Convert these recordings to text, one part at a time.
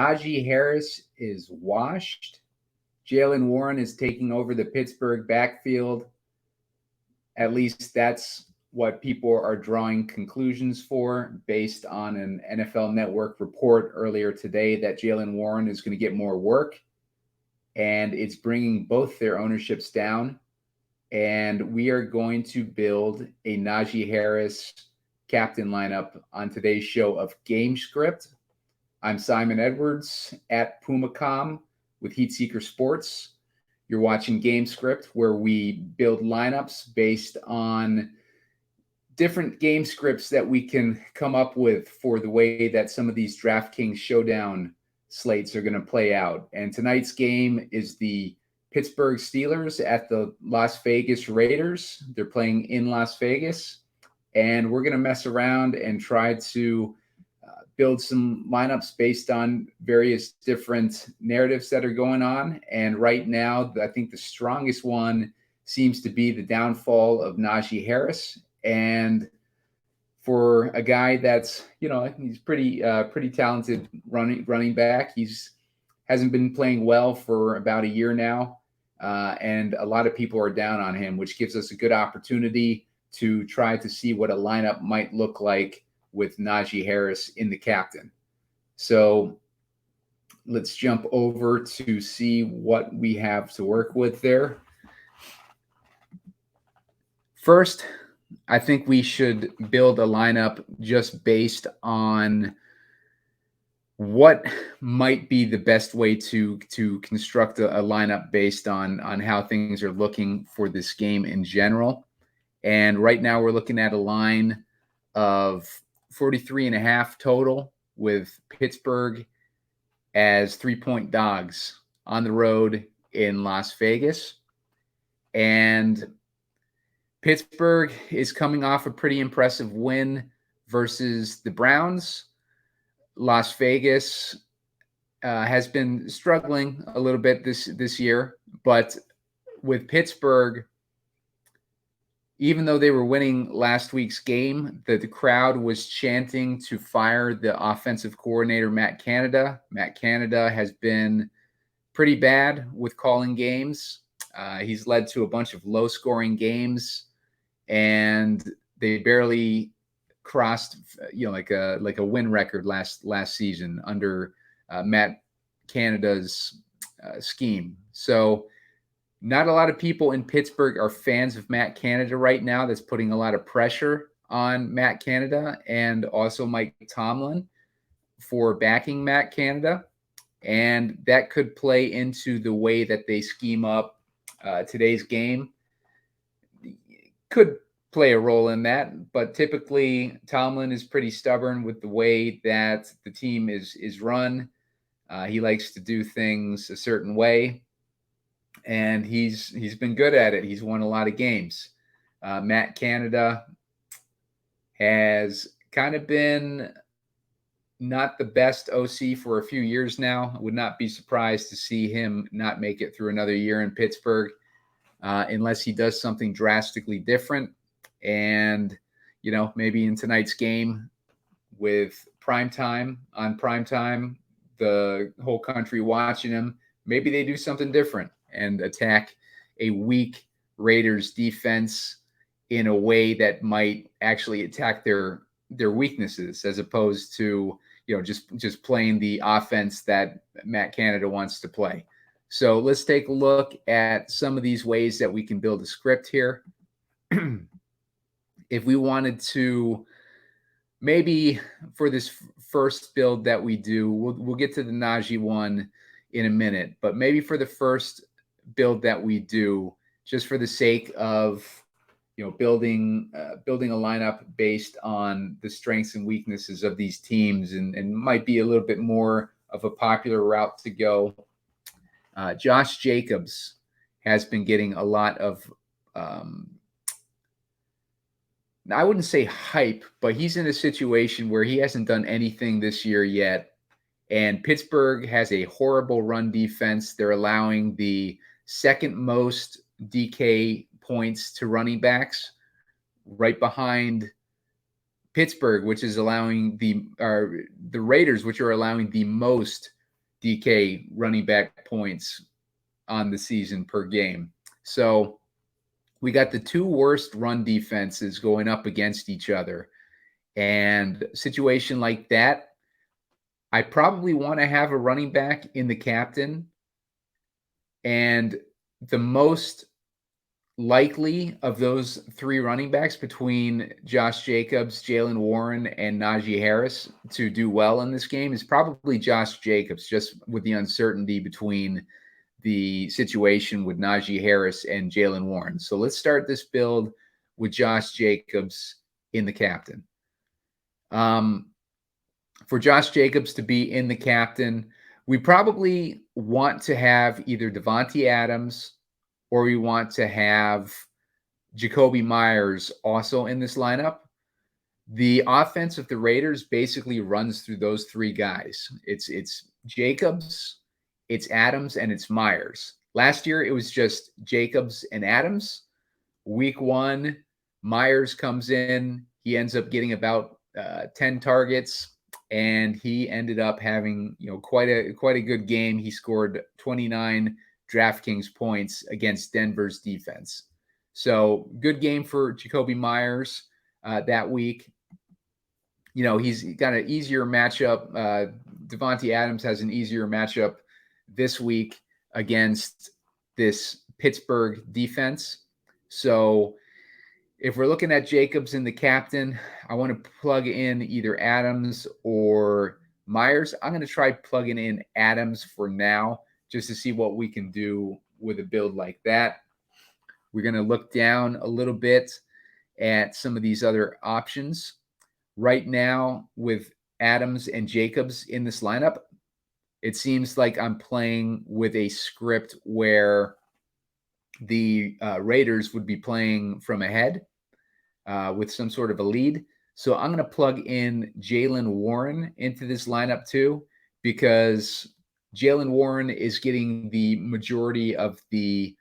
Najee Harris is washed. Jaylen Warren is taking over the Pittsburgh backfield. At least that's what people are drawing conclusions for based on an NFL Network report earlier today that Jaylen Warren is going to get more work, and it's bringing both their ownerships down. And we are going to build a Najee Harris captain lineup on today's show of Gamescript. I'm Simon Edwards at Pumacom with Heatseeker Sports. You're watching Gamescript, where we build lineups based on different game scripts that we can come up with for the way that some of these DraftKings Showdown slates are going to play out. And tonight's game is the Pittsburgh Steelers at the Las Vegas Raiders. They're playing in Las Vegas, and we're going to mess around and try to build some lineups based on various different narratives that are going on. And right now, I think the strongest one seems to be the downfall of Najee Harris. And for a guy that's, he's pretty talented running back. Hasn't been playing well for about a year now. And a lot of people are down on him, which gives us a good opportunity to try to see what a lineup might look like with Najee Harris in the captain. So let's jump over to see what we have to work with there. First, I think we should build a lineup just based on what might be the best way to construct a lineup based on how things are looking for this game in general. And right now we're looking at a line of 43.5 total, with Pittsburgh as 3-point dogs on the road in Las Vegas. And Pittsburgh is coming off a pretty impressive win versus the Browns. Las Vegas has been struggling a little bit this year, but with Pittsburgh, even though they were winning last week's game, the crowd was chanting to fire the offensive coordinator, Matt Canada. Matt Canada has been pretty bad with calling games. He's led to a bunch of low-scoring games, and they barely crossed, like a win record last season under Matt Canada's scheme. So not a lot of people in Pittsburgh are fans of Matt Canada right now. That's putting a lot of pressure on Matt Canada and also Mike Tomlin for backing Matt Canada. And that could play into the way that they scheme up today's game. Could play a role in that, but typically Tomlin is pretty stubborn with the way that the team is run. He likes to do things a certain way, and he's been good at it. He's won a lot of games. Matt Canada has kind of been not the best OC for a few years now. I would not be surprised to see him not make it through another year in Pittsburgh unless he does something drastically different. And, maybe in tonight's game with primetime, the whole country watching him, maybe they do something different and attack a weak Raiders defense in a way that might actually attack their weaknesses, as opposed to, just playing the offense that Matt Canada wants to play. So let's take a look at some of these ways that we can build a script here. If we wanted to, maybe for this first build that we do, we'll get to the Najee one in a minute, but maybe for the first build that we do, just for the sake of building a lineup based on the strengths and weaknesses of these teams, and might be a little bit more of a popular route to go. Josh Jacobs has been getting a lot of I wouldn't say hype, but he's in a situation where he hasn't done anything this year yet. And Pittsburgh has a horrible run defense. They're allowing the second most DK points to running backs, right behind Pittsburgh, which is allowing the Raiders, which are allowing the most DK running back points on the season per game. So we got the two worst run defenses going up against each other. And a situation like that, I probably want to have a running back in the captain. And the most likely of those three running backs between Josh Jacobs, Jalen Warren, and Najee Harris to do well in this game is probably Josh Jacobs, just with the uncertainty between the situation with Najee Harris and Jalen Warren. So let's start this build with Josh Jacobs in the captain. For Josh Jacobs to be in the captain, we probably want to have either Devontae Adams or we want to have Jacoby Myers also in this lineup. The offense of the Raiders basically runs through those three guys. It's Jacobs, it's Adams, and it's Myers. Last year, it was just Jacobs and Adams. Week 1, Myers comes in. He ends up getting about 10 targets, and he ended up having quite a good game. He scored 29 DraftKings points against Denver's defense. So good game for Jacoby Myers that week. He's got an easier matchup. Devontae Adams has an easier matchup this week against this Pittsburgh defense. So if we're looking at Jacobs in the captain, I want to plug in either Adams or Myers. I'm going to try plugging in Adams for now, just to see what we can do with a build like that. We're going to look down a little bit at some of these other options. Right now, with Adams and Jacobs in this lineup, it seems like I'm playing with a script where the Raiders would be playing from ahead with some sort of a lead. So I'm going to plug in Jalen Warren into this lineup too, because Jalen Warren is getting the majority of the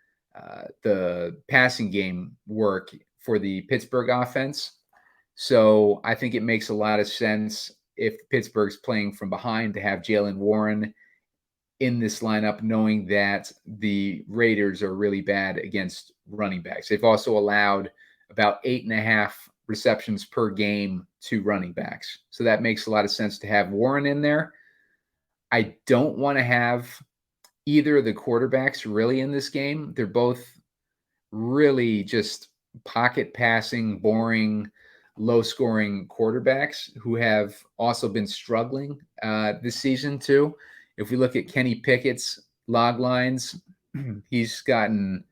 passing game work for the Pittsburgh offense. So I think it makes a lot of sense if Pittsburgh's playing from behind to have Jalen Warren in this lineup, knowing that the Raiders are really bad against running backs. They've also allowed about 8.5 receptions per game to running backs. So that makes a lot of sense to have Warren in there. I don't want to have either of the quarterbacks really in this game. They're both really just pocket passing, boring, low-scoring quarterbacks who have also been struggling this season too. If we look at Kenny Pickett's log lines, he's gotten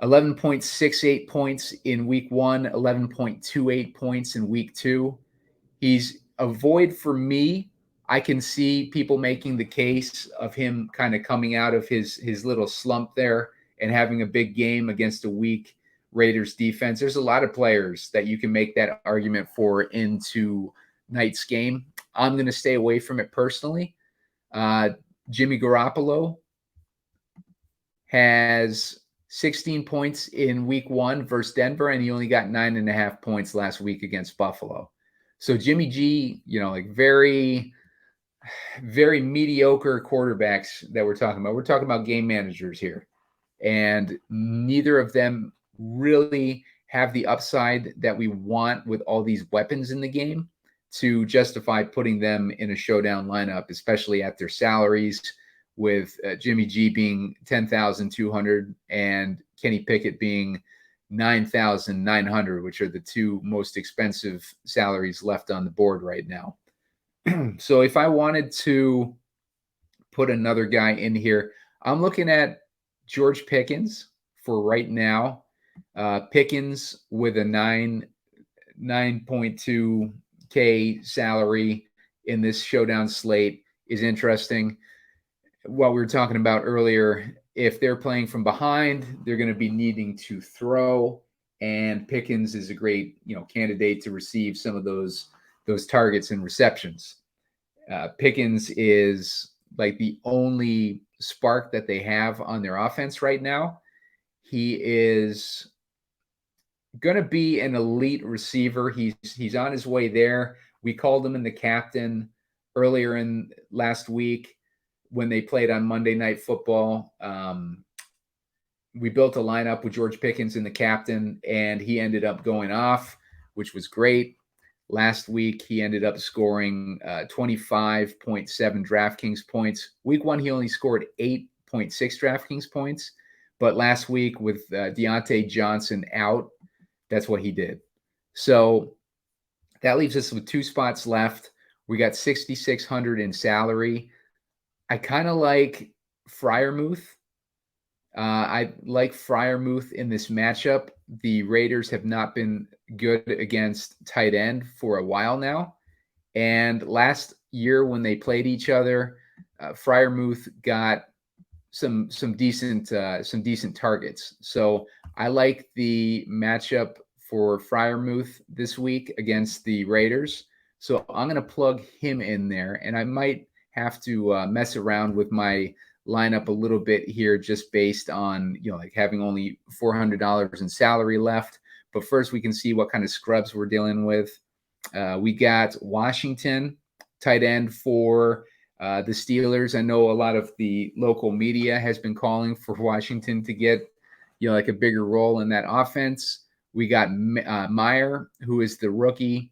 11.68 points in week 1, 11.28 points in week 2. He's a void for me. I can see people making the case of him kind of coming out of his little slump there and having a big game against a weak Raiders defense. There's a lot of players that you can make that argument for into night's game. I'm going to stay away from it personally. Jimmy Garoppolo has 16 points in week 1 versus Denver, and he only got 9.5 points last week against Buffalo. So Jimmy G, very, very mediocre quarterbacks that we're talking about. We're talking about game managers here, and neither of them really have the upside that we want with all these weapons in the game to justify putting them in a showdown lineup, especially at their salaries, with Jimmy G being $10,200 and Kenny Pickett being $9,900, which are the two most expensive salaries left on the board right now. So if I wanted to put another guy in here, I'm looking at George Pickens for right now. Pickens with a 9.2K salary in this showdown slate is interesting. What we were talking about earlier, if they're playing from behind, they're going to be needing to throw, and Pickens is a great candidate to receive some of those targets and receptions. Pickens is like the only spark that they have on their offense right now. He is going to be an elite receiver. He's on his way there. We called him in the captain earlier in last week. when they played on Monday Night Football. We built a lineup with George Pickens in the captain, and he ended up going off, which was great. Last week, he ended up scoring 25.7 DraftKings points. Week 1, he only scored 8.6 DraftKings points. But last week, with Deontay Johnson out, that's what he did. So that leaves us with 2 spots left. We got 6,600 in salary. I kind of like Freiermuth. I like Freiermuth in this matchup. The Raiders have not been good against tight end for a while now. And last year when they played each other, Freiermuth got some decent targets. So I like the matchup for Freiermuth this week against the Raiders. So I'm going to plug him in there, and I might have to mess around with my lineup a little bit here, just based on, like having only $400 in salary left. But first, we can see what kind of scrubs we're dealing with. We got Washington, tight end for the Steelers. I know a lot of the local media has been calling for Washington to get, like a bigger role in that offense. We got Meyer, who is the rookie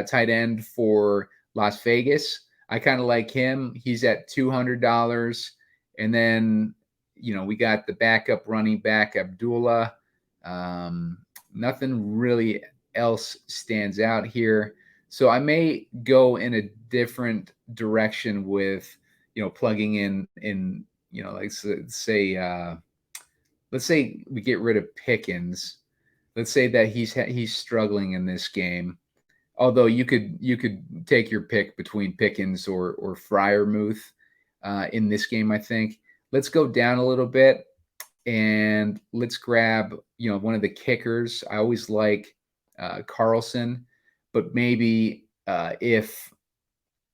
tight end for Las Vegas. I kind of like him. He's at $200. And then, we got the backup running back, Abdullah. Nothing really else stands out here. So I may go in a different direction with, plugging in, like, let's say we get rid of Pickens. Let's say that he's struggling in this game. Although you could take your pick between Pickens or Freiermuth in this game, I think. Let's go down a little bit and let's grab, one of the kickers. I always like Carlson, but maybe if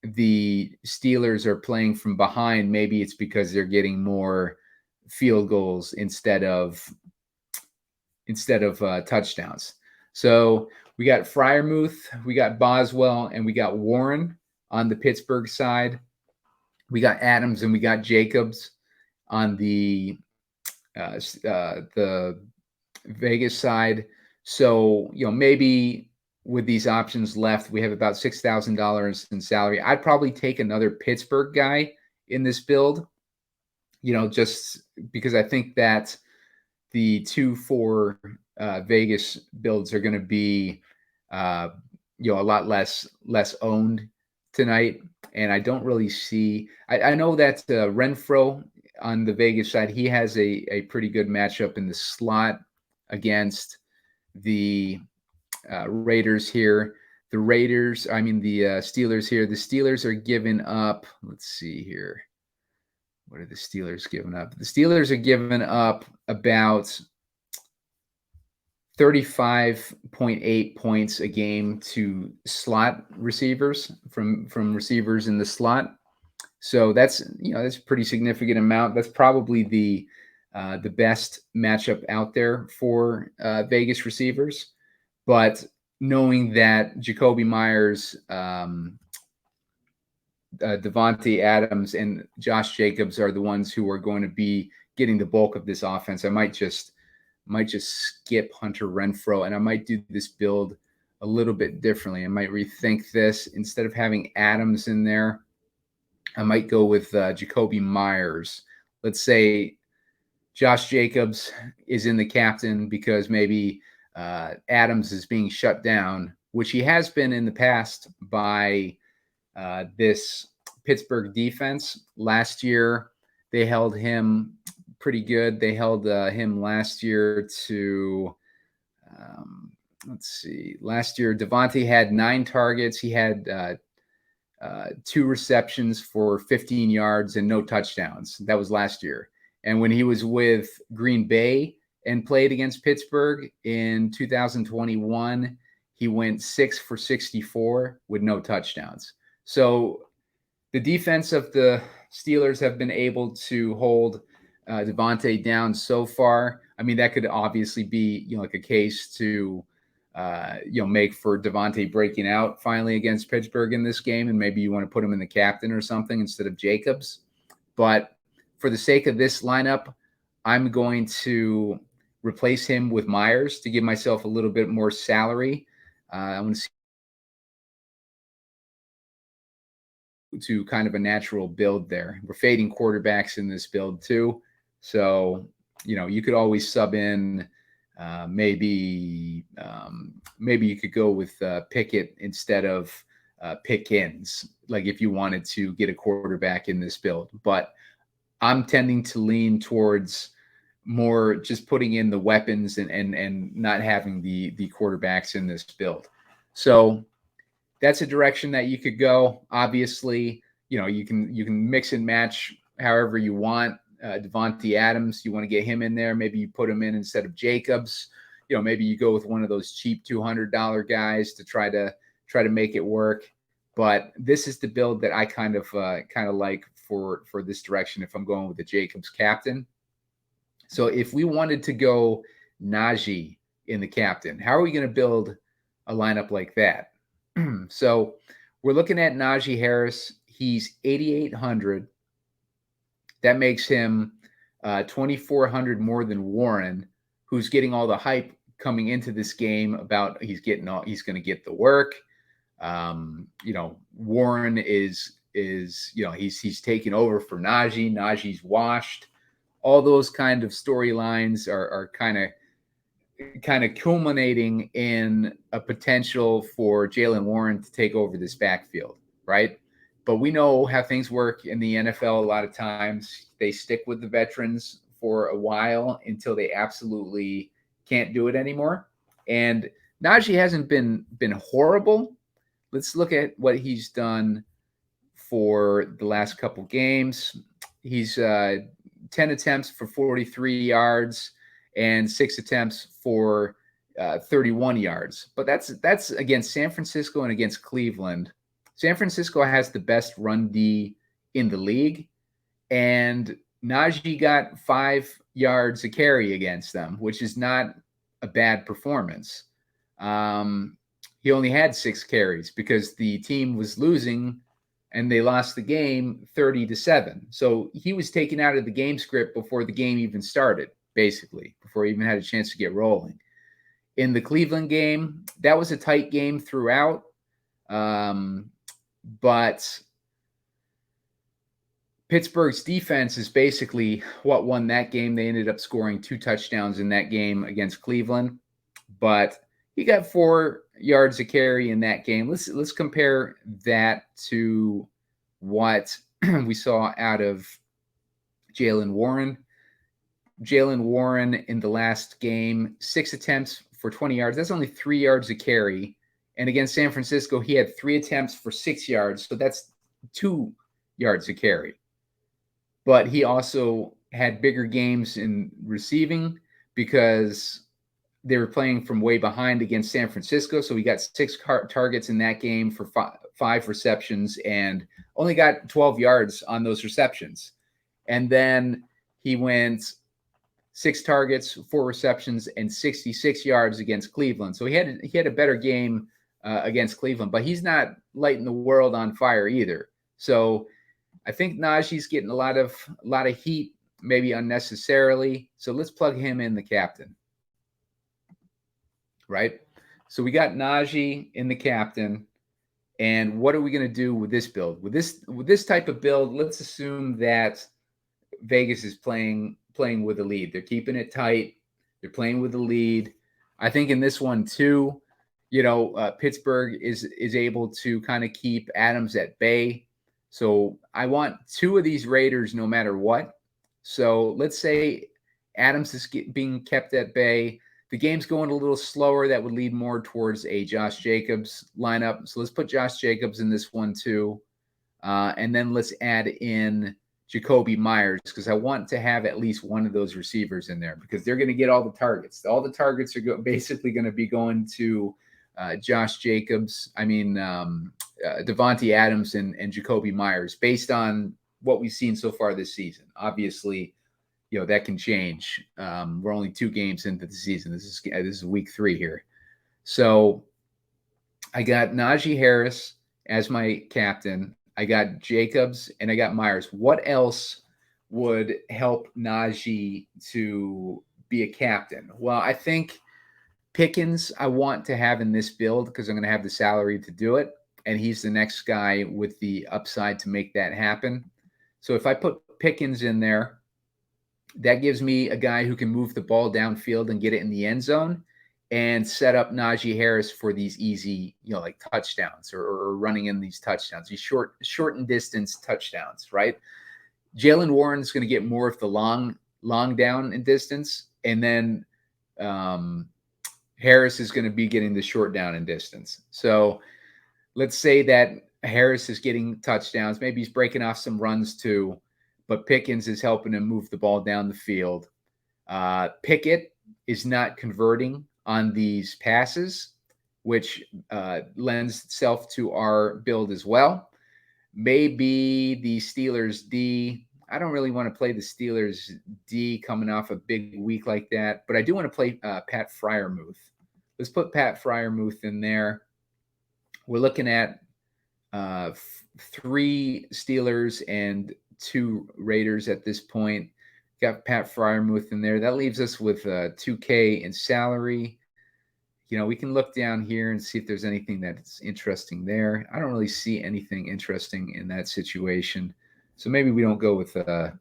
the Steelers are playing from behind, maybe it's because they're getting more field goals instead of touchdowns. So we got Freiermuth, we got Boswell, and we got Warren on the Pittsburgh side. We got Adams and we got Jacobs on the Vegas side. So, maybe with these options left, we have about $6,000 in salary. I'd probably take another Pittsburgh guy in this build, just because I think that the 2-4 Vegas builds are going to be, a lot less owned tonight. And I don't really see, I know that Renfro on the Vegas side, he has a pretty good matchup in the slot against the Raiders here. The Steelers here. The Steelers are giving up, let's see here. What are the Steelers giving up? The Steelers are giving up about 35.8 points a game to slot receivers from receivers in the slot. So that's a pretty significant amount. That's probably the best matchup out there for Vegas receivers. But knowing that Jacoby Myers, Devontae Adams, and Josh Jacobs are the ones who are going to be getting the bulk of this offense, I might just skip Hunter Renfro, and I might do this build a little bit differently. I might rethink this. Instead of having Adams in there, I might go with Jacoby Myers. Let's say Josh Jacobs is in the captain because maybe Adams is being shut down, which he has been in the past by this Pittsburgh defense. Last year, they held him pretty good. They held him last year to, let's see, last year, Devontae had 9 targets. He had 2 receptions for 15 yards and no touchdowns. That was last year. And when he was with Green Bay and played against Pittsburgh in 2021, he went 6 for 64 with no touchdowns. So the defense of the Steelers have been able to hold Devontae down so far. I mean, that could obviously be, like a case to, make for Devontae breaking out finally against Pittsburgh in this game. And maybe you want to put him in the captain or something instead of Jacobs. But for the sake of this lineup, I'm going to replace him with Myers to give myself a little bit more salary. I'm going to kind of a natural build there. We're fading quarterbacks in this build too. So, you could always sub in maybe you could go with Pickett instead of Pickens, like if you wanted to get a quarterback in this build. But I'm tending to lean towards more just putting in the weapons and not having the quarterbacks in this build. So that's a direction that you could go. Obviously, you can mix and match however you want. Devontae Adams, you want to get him in there. Maybe you put him in instead of Jacobs. Maybe you go with one of those cheap $200 guys to try to make it work. But this is the build that I kind of like for this direction if I'm going with the Jacobs captain. So if we wanted to go Najee in the captain, how are we going to build a lineup like that? So we're looking at Najee Harris. He's 8,800. That makes him 2,400 more than Warren, who's getting all the hype coming into this game about he's going to get the work. Warren is he's taking over for Najee. Najee's washed. All those kind of storylines are kind of culminating in a potential for Jaylen Warren to take over this backfield, right? But we know how things work in the NFL. A lot of times they stick with the veterans for a while until they absolutely can't do it anymore. And Najee hasn't been horrible. Let's look at what he's done for the last couple games. He's 10 attempts for 43 yards and 6 attempts for 31 yards. But that's against San Francisco and against Cleveland. San Francisco has the best run D in the league, and Najee got 5 yards a carry against them, which is not a bad performance. He only had 6 carries because the team was losing and they lost the game 30-7. So he was taken out of the game script before the game even started, basically, before he even had a chance to get rolling. In the Cleveland game, that was a tight game throughout. But Pittsburgh's defense is basically what won that game. They ended up scoring 2 touchdowns in that game against Cleveland. But he got 4 yards a carry in that game. Let's compare that to what we saw out of Jaylen Warren. Jaylen Warren in the last game, 6 attempts for 20 yards. That's only 3 yards a carry. And against San Francisco, he had 3 attempts for 6 yards. So that's 2 yards a carry. But he also had bigger games in receiving because they were playing from way behind against San Francisco. So he got 6 targets in that game for 5 receptions and only got 12 yards on those receptions. And then he went 6 targets, 4 receptions, and 66 yards against Cleveland. So he had a better game against Cleveland, but he's not lighting the world on fire either. So I think Najee's getting a lot of heat, maybe unnecessarily. So let's plug him in the captain. Right? So we got Najee in the captain. And what are we going to do with this build? With this type of build, let's assume that Vegas is playing with the lead. They're keeping it tight. They're playing with the lead. I think in this one too, Pittsburgh is able to kind of keep Adams at bay. So I want 2 of these Raiders no matter what. So let's say Adams is being kept at bay. The game's going a little slower. That would lead more towards a Josh Jacobs lineup. So let's put Josh Jacobs in this one too. And then let's add in Jacoby Myers because I want to have at least one of those receivers in there because they're going to get all the targets. All the targets are basically going to be going to Josh Jacobs. Devontae Adams and Jacoby Myers based on what we've seen so far this season. Obviously, that can change. We're only 2 games into the season. This is week 3 here. So I got Najee Harris as my captain. I got Jacobs, and I got Myers. What else would help Najee to be a captain? Well, I think Pickens I want to have in this build because I'm going to have the salary to do it, and he's the next guy with the upside to make that happen. So if I put Pickens in there, that gives me a guy who can move the ball downfield and get it in the end zone and set up Najee Harris for these easy, like touchdowns or running in these touchdowns, these short and distance touchdowns, right? Jalen Warren's going to get more of the long down and distance, and then Harris is going to be getting the short down and distance. So let's say that Harris is getting touchdowns. Maybe he's breaking off some runs too, but Pickens is helping him move the ball down the field. Pickett is not converting on these passes, which lends itself to our build as well. Maybe the Steelers D. I don't really want to play the Steelers D coming off a big week like that, but I do want to play Pat Freiermuth. Let's put Pat Freiermuth in there. We're looking at 3 Steelers and 2 Raiders at this point. Got Pat Freiermuth in there. That leaves us with $2K in salary. We can look down here and see if there's anything that's interesting there. I don't really see anything interesting in that situation. So maybe we don't go with Freiermuth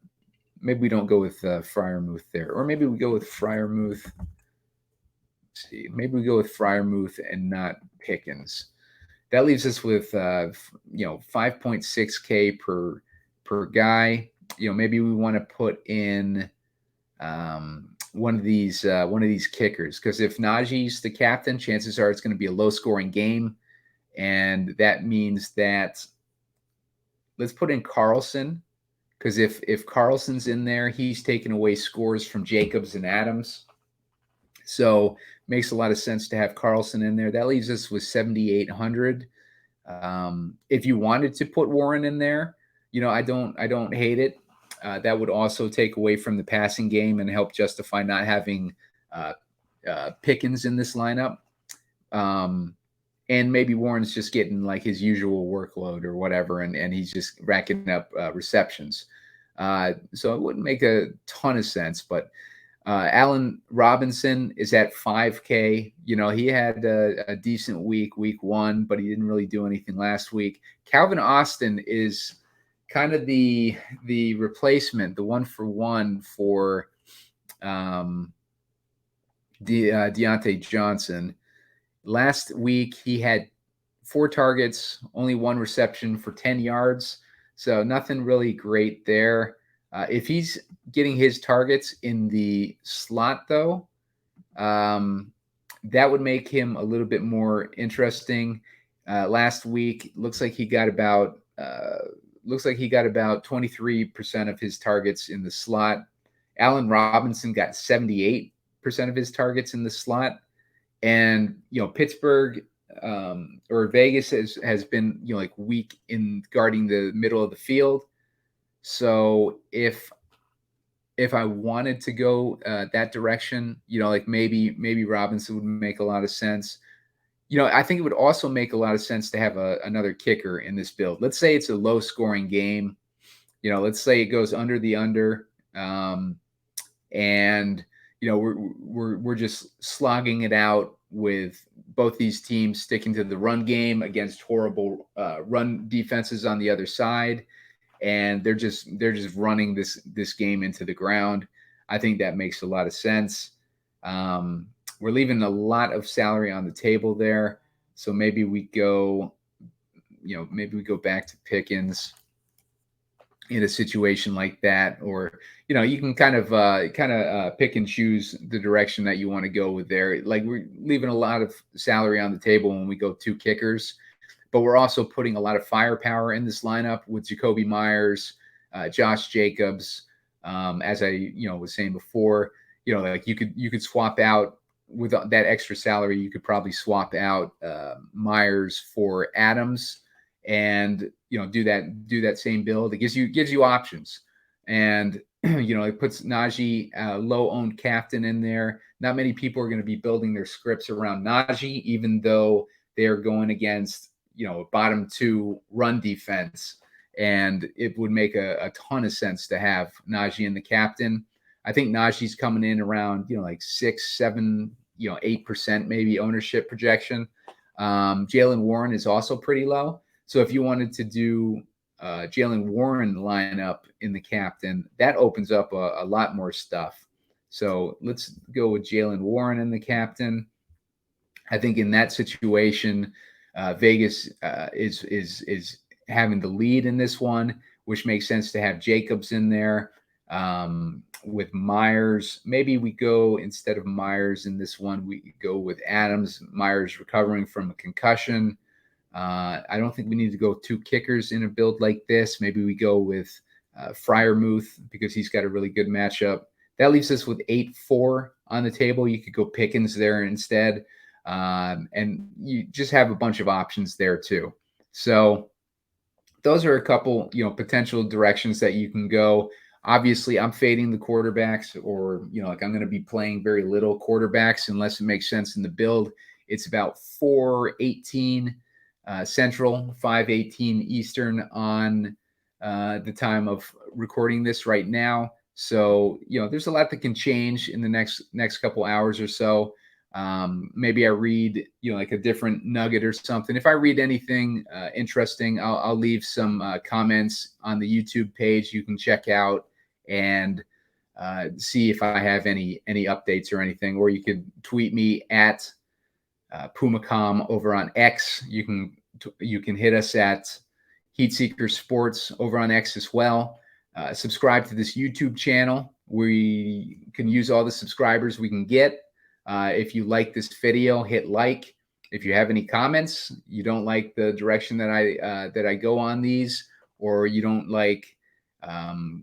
there, or maybe we go with Freiermuth. Let's see, maybe we go with Freiermuth and not Pickens. That leaves us with 5.6K per guy. Maybe we want to put in one of these kickers, because if Najee's the captain, chances are it's going to be a low scoring game, and that means that let's put in Carlson, because if Carlson's in there, he's taking away scores from Jacobs and Adams. So makes a lot of sense to have Carlson in there. That leaves us with 7,800. If you wanted to put Warren in there, I don't hate it. That would also take away from the passing game and help justify not having Pickens in this lineup. And maybe Warren's just getting like his usual workload or whatever, and he's just racking up receptions. So it wouldn't make a ton of sense, but Allen Robinson is at 5K. He had a decent week 1, but he didn't really do anything last week. Calvin Austin is kind of the replacement, the 1-for-1 for Deontay Johnson. Last week, he had 4 targets, only 1 reception for 10 yards. So nothing really great there. If he's getting his targets in the slot, though, that would make him a little bit more interesting. Last week, looks like he got about 23% of his targets in the slot. Allen Robinson got 78% of his targets in the slot. And, Pittsburgh or Vegas has been, weak in guarding the middle of the field. So if I wanted to go that direction, maybe Robinson would make a lot of sense. I think it would also make a lot of sense to have another kicker in this build. Let's say it's a low scoring game. Let's say it goes under the under, and we're just slogging it out with both these teams sticking to the run game against horrible run defenses on the other side, and they're just running this game into the ground. I think that makes a lot of sense. We're leaving a lot of salary on the table there, so maybe we go back to Pickens in a situation like that, or you can kind of pick and choose the direction that you want to go with there. Like, we're leaving a lot of salary on the table when we go 2 kickers, but we're also putting a lot of firepower in this lineup with Jacoby Myers, Josh Jacobs. As I was saying before, like you could swap out with that extra salary. You could probably swap out Myers for Adams, and do that same build. It gives you options, and it puts Najee, low owned captain, in there. Not many people are going to be building their scripts around Najee, even though they're going against a bottom 2 run defense. and it would make a ton of sense to have Najee in the captain. I think Najee's coming in around, like 6, 7, 8% maybe ownership projection. Jaylen Warren is also pretty low. So if you wanted to do Jaylen Warren lineup in the captain, that opens up a lot more stuff. So let's go with Jaylen Warren in the captain. I think in that situation, Vegas is having the lead in this one, which makes sense to have Jacobs in there. With Myers, maybe we go, instead of Myers in this one, we go with Adams. Myers recovering from a concussion. I don't think we need to go 2 kickers in a build like this. Maybe we go with Freiermuth because he's got a really good matchup. That leaves us with 8-4 on the table. You could go Pickens there instead. And you just have a bunch of options there too. So those are a couple, potential directions that you can go. Obviously, I'm fading the quarterbacks, or, I'm going to be playing very little quarterbacks unless it makes sense in the build. It's about 4:18 Central, 5:18 Eastern on the time of recording this right now. So, there's a lot that can change in the next couple hours or so. Maybe I read, like a different nugget or something. If I read anything interesting, I'll leave some comments on the YouTube page you can check out and see if I have any updates or anything. Or you could tweet me at Pumacom over on X. You can hit us at Heatseeker Sports over on X as well. Subscribe to this YouTube channel. We can use all the subscribers we can get. If you like this video, hit like. If you have any comments, you don't like the direction that I go on these, or you don't like,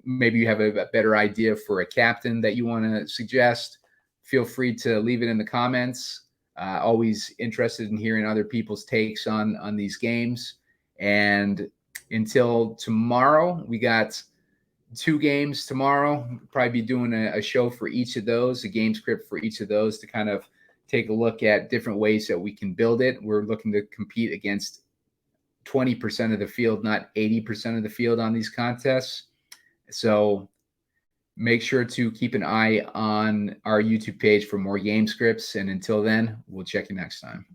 maybe you have a better idea for a captain that you want to suggest, feel free to leave it in the comments. Always interested in hearing other people's takes on these games. And until tomorrow, we got 2 games tomorrow. We'll probably be doing a show for each of those, a game script for each of those, to kind of take a look at different ways that we can build it. We're looking to compete against 20% of the field, not 80% of the field on these contests. So make sure to keep an eye on our YouTube page for more game scripts. And until then, we'll check you next time.